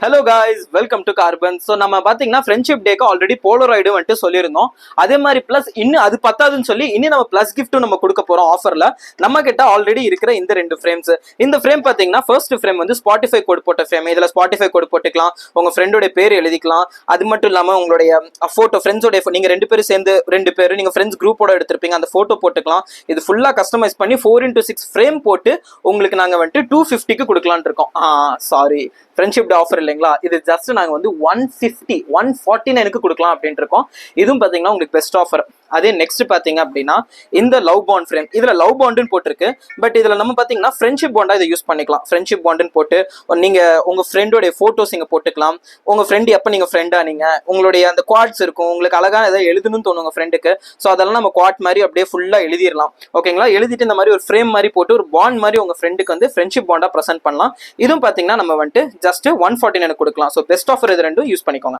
Hello guys, welcome to carbon. So நம்ம பார்த்தீங்கன்னா friendship டேக்கு already Polaroid வந்துட்டு சொல்லியிருந்தோம். அதே மாதிரி ப்ளஸ் இன்னும் அது பத்தாதுன்னு சொல்லி இன்னும் நம்ம ப்ளஸ் கிஃப்ட்டும் நம்ம கொடுக்க போகிறோம் ஆஃபரில். நம்ம கிட்ட ஆல்ரெடி இருக்கிற இந்த ரெண்டு ஃப்ரேம்ஸ். இந்த ஃப்ரேம் பார்த்தீங்கன்னா ஃபர்ஸ்ட் ஃப்ரேம் வந்து ஸ்பாட்டிஃபை கோட் போட்ட ஃப்ரேம். இதில் ஸ்பாட்டிஃபை கோட் போட்டுக்கலாம், உங்கள் ஃப்ரெண்டோடைய பேர் எழுதிக்கலாம். அது மட்டும் இல்லாமல் உங்களுடைய ஃபோட்டோ ஃப்ரெண்ட்ஸோடைய நீங்கள் ரெண்டு பேரும் சேர்ந்து ரெண்டு பேர் நீங்கள் ஃப்ரெண்ட்ஸ் குரூப்போட எடுத்திருப்பீங்க, அந்த ஃபோட்டோ போட்டுக்கலாம். இது ஃபுல்லாக கஸ்டமைஸ் பண்ணி 4x6 ஃப்ரேம் போட்டு உங்களுக்கு நாங்கள் வந்துட்டு 250க்கு கொடுக்கலான் இருக்கோம். சாரி, ஃப்ரெண்ட்ஷிப் டே ஆஃபர் இல்லைங்களா, இது ஜஸ்ட் நாங்கள் வந்து 149க்கு கொடுக்கலாம் அப்படின்ட்டு இருக்கோம். இதுவும் பார்த்தீங்கன்னா உங்களுக்கு பெஸ்ட் ஆஃபர். அதே நெக்ஸ்ட் பார்த்தீங்க அப்படின்னா இந்த லவ் பாண்ட் ஃப்ரேம். இதில் லவ் பாண்டுன்னு போட்டிருக்கு, பட் இதில் நம்ம பார்த்தீங்கன்னா ஃப்ரெண்ட்ஷிப் பாண்டாக இதை யூஸ் பண்ணிக்கலாம். ஃப்ரெண்ட்ஷிப் பாண்டுன்னு போட்டு நீங்கள் உங்கள் ஃப்ரெண்டோடைய ஃபோட்டோஸ் இங்கே போட்டுக்கலாம். உங்கள் ஃப்ரெண்டு எப்போ நீங்கள் ஃப்ரெண்டாக நீங்கள் உங்களுடைய அந்த குவாட்ஸ் இருக்கும், உங்களுக்கு அழகான எதாவது எழுதணும்னு தோணும் உங்கள் ஃப்ரெண்டுக்கு. ஸோ அதெல்லாம் நம்ம குவாட் மாதிரி அப்படியே ஃபுல்லாக எழுதிடலாம். ஓகேங்களா, எழுதிட்டு இந்த மாதிரி ஒரு ஃப்ரேம் மாதிரி போட்டு ஒரு பாண்ட் மாதிரி உங்கள் ஃப்ரெண்டுக்கு வந்து ஃப்ரெண்ட்ஷிப் பாண்டாக ப்ரெசென்ட் பண்ணலாம். இதுவும் பார்த்தீங்கன்னா நம்ம வந்துட்டு ஜஸ்ட் 149 கொடுக்கலாம். ஸோ பெஸ்ட் ஆஃபர் இது ரெண்டும் யூஸ் பண்ணிக்கோங்க.